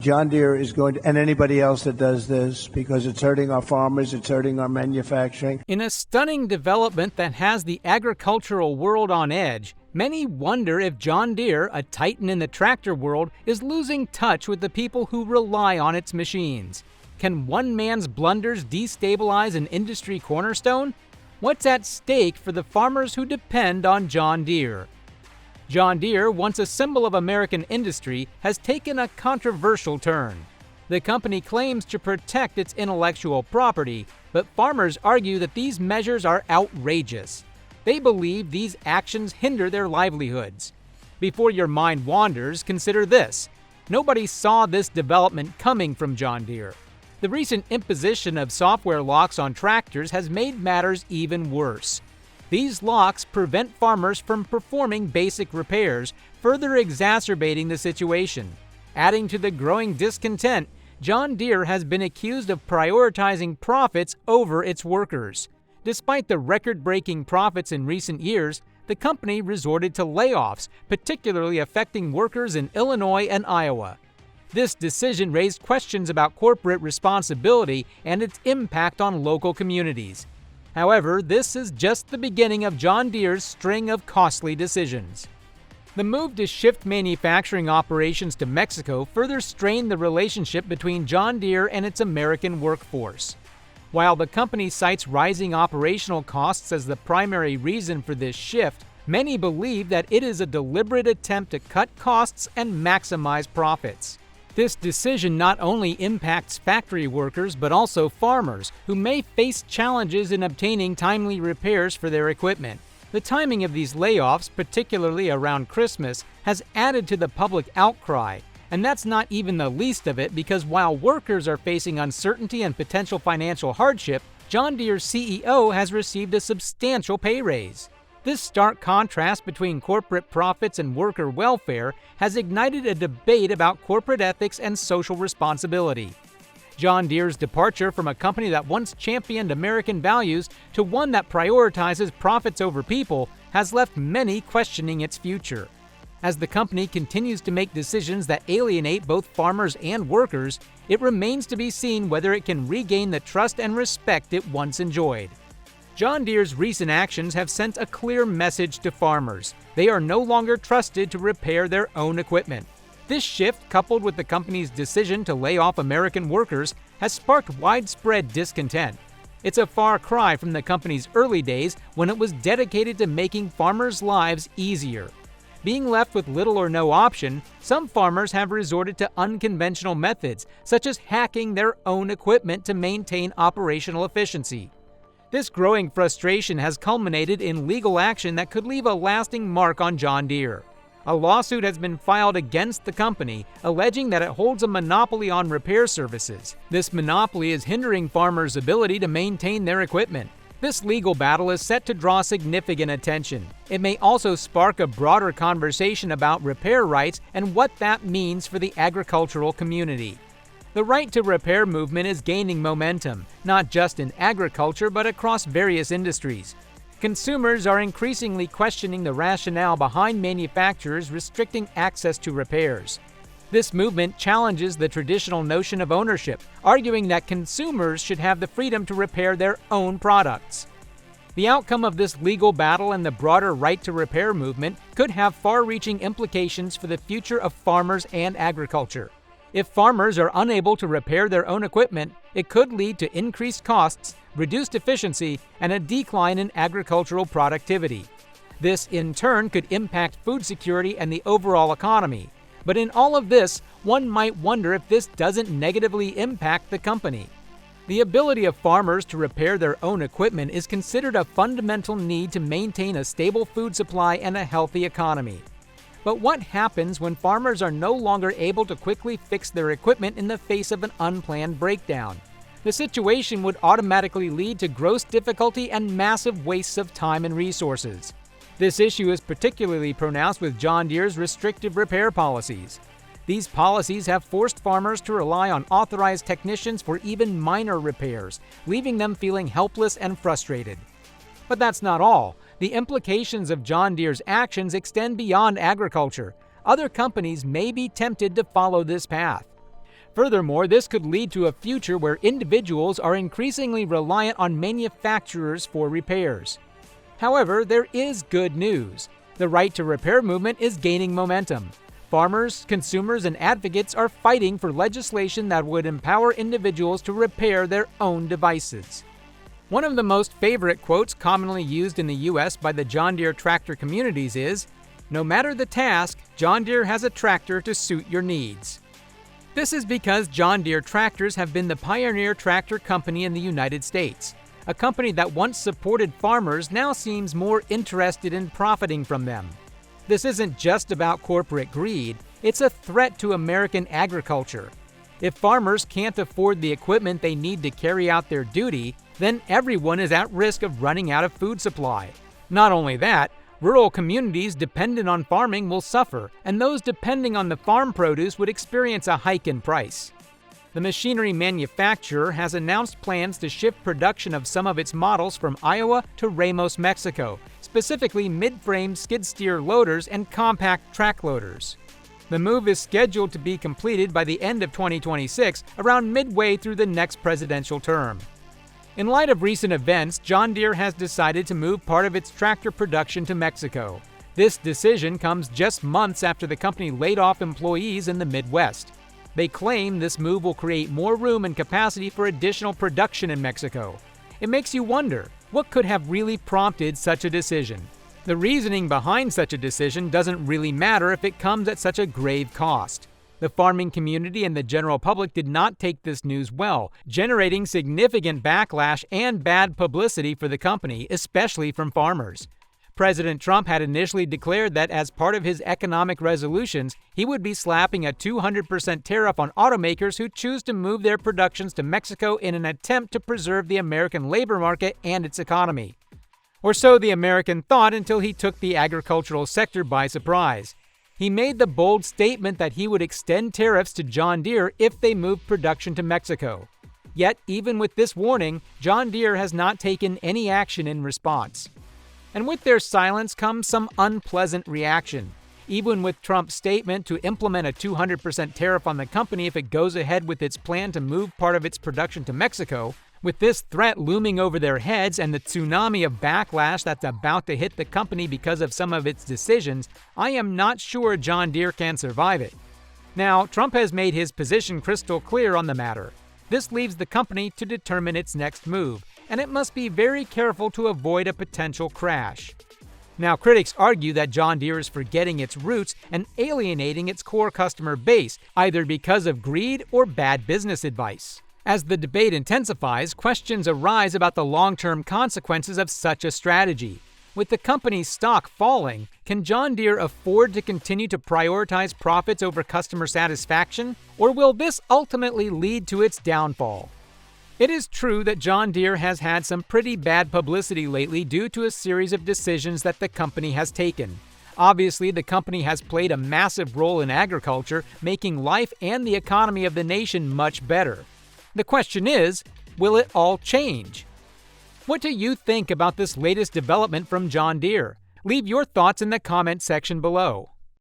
John Deere is going to, and anybody else that does this, because it's hurting our farmers, it's hurting our manufacturing. In a stunning development that has the agricultural world on edge, many wonder if John Deere, a titan in the tractor world, is losing touch with the people who rely on its machines. Can one man's blunders destabilize an industry cornerstone? What's at stake for the farmers who depend on John Deere? John Deere, once a symbol of American industry, has taken a controversial turn. The company claims to protect its intellectual property, but farmers argue that these measures are outrageous. They believe these actions hinder their livelihoods. Before your mind wanders, consider this. Nobody saw this development coming from John Deere. The recent imposition of software locks on tractors has made matters even worse. These locks prevent farmers from performing basic repairs, further exacerbating the situation. Adding to the growing discontent, John Deere has been accused of prioritizing profits over its workers. Despite the record-breaking profits in recent years, the company resorted to layoffs, particularly affecting workers in Illinois and Iowa. This decision raised questions about corporate responsibility and its impact on local communities. However, this is just the beginning of John Deere's string of costly decisions. The move to shift manufacturing operations to Mexico further strained the relationship between John Deere and its American workforce. While the company cites rising operational costs as the primary reason for this shift, many believe that it is a deliberate attempt to cut costs and maximize profits. This decision not only impacts factory workers but also farmers, who may face challenges in obtaining timely repairs for their equipment. The timing of these layoffs, particularly around Christmas, has added to the public outcry, and that's not even the least of it, because while workers are facing uncertainty and potential financial hardship, John Deere's CEO has received a substantial pay raise. This stark contrast between corporate profits and worker welfare has ignited a debate about corporate ethics and social responsibility. John Deere's departure from a company that once championed American values to one that prioritizes profits over people has left many questioning its future. As the company continues to make decisions that alienate both farmers and workers, it remains to be seen whether it can regain the trust and respect it once enjoyed. John Deere's recent actions have sent a clear message to farmers. They are no longer trusted to repair their own equipment. This shift, coupled with the company's decision to lay off American workers, has sparked widespread discontent. It's a far cry from the company's early days when it was dedicated to making farmers' lives easier. Being left with little or no option, some farmers have resorted to unconventional methods, such as hacking their own equipment to maintain operational efficiency. This growing frustration has culminated in legal action that could leave a lasting mark on John Deere. A lawsuit has been filed against the company, alleging that it holds a monopoly on repair services. This monopoly is hindering farmers' ability to maintain their equipment. This legal battle is set to draw significant attention. It may also spark a broader conversation about repair rights and what that means for the agricultural community. The right to repair movement is gaining momentum, not just in agriculture but across various industries. Consumers are increasingly questioning the rationale behind manufacturers restricting access to repairs. This movement challenges the traditional notion of ownership, arguing that consumers should have the freedom to repair their own products. The outcome of this legal battle and the broader right to repair movement could have far-reaching implications for the future of farmers and agriculture. If farmers are unable to repair their own equipment, it could lead to increased costs, reduced efficiency, and a decline in agricultural productivity. This, in turn, could impact food security and the overall economy. But in all of this, one might wonder if this doesn't negatively impact the company. The ability of farmers to repair their own equipment is considered a fundamental need to maintain a stable food supply and a healthy economy. But what happens when farmers are no longer able to quickly fix their equipment in the face of an unplanned breakdown? The situation would automatically lead to gross difficulty and massive wastes of time and resources. This issue is particularly pronounced with John Deere's restrictive repair policies. These policies have forced farmers to rely on authorized technicians for even minor repairs, leaving them feeling helpless and frustrated. But that's not all. The implications of John Deere's actions extend beyond agriculture. Other companies may be tempted to follow this path. Furthermore, this could lead to a future where individuals are increasingly reliant on manufacturers for repairs. However, there is good news. The right to repair movement is gaining momentum. Farmers, consumers, and advocates are fighting for legislation that would empower individuals to repair their own devices. One of the most favorite quotes commonly used in the U.S. by the John Deere tractor communities is, "No matter the task, John Deere has a tractor to suit your needs." This is because John Deere tractors have been the pioneer tractor company in the United States. A company that once supported farmers now seems more interested in profiting from them. This isn't just about corporate greed, it's a threat to American agriculture. If farmers can't afford the equipment they need to carry out their duty, then everyone is at risk of running out of food supply. Not only that, rural communities dependent on farming will suffer, and those depending on the farm produce would experience a hike in price. The machinery manufacturer has announced plans to shift production of some of its models from Iowa to Ramos, Mexico, specifically mid-frame skid steer loaders and compact track loaders. The move is scheduled to be completed by the end of 2026, around midway through the next presidential term. In light of recent events, John Deere has decided to move part of its tractor production to Mexico. This decision comes just months after the company laid off employees in the Midwest. They claim this move will create more room and capacity for additional production in Mexico. It makes you wonder, what could have really prompted such a decision? The reasoning behind such a decision doesn't really matter if it comes at such a grave cost. The farming community and the general public did not take this news well, generating significant backlash and bad publicity for the company, especially from farmers. President Trump had initially declared that as part of his economic resolutions, he would be slapping a 200% tariff on automakers who choose to move their productions to Mexico in an attempt to preserve the American labor market and its economy. Or so the American thought until he took the agricultural sector by surprise. He made the bold statement that he would extend tariffs to John Deere if they moved production to Mexico. Yet, even with this warning, John Deere has not taken any action in response. And with their silence comes some unpleasant reaction. Even with Trump's statement to implement a 200% tariff on the company if it goes ahead with its plan to move part of its production to Mexico, with this threat looming over their heads and the tsunami of backlash that's about to hit the company because of some of its decisions, I am not sure John Deere can survive it. Now, Trump has made his position crystal clear on the matter. This leaves the company to determine its next move, and it must be very careful to avoid a potential crash. Now, critics argue that John Deere is forgetting its roots and alienating its core customer base, either because of greed or bad business advice. As the debate intensifies, questions arise about the long-term consequences of such a strategy. With the company's stock falling, can John Deere afford to continue to prioritize profits over customer satisfaction, or will this ultimately lead to its downfall? It is true that John Deere has had some pretty bad publicity lately due to a series of decisions that the company has taken. Obviously, the company has played a massive role in agriculture, making life and the economy of the nation much better. The question is, will it all change? What do you think about this latest development from John Deere? Leave your thoughts in the comment section below.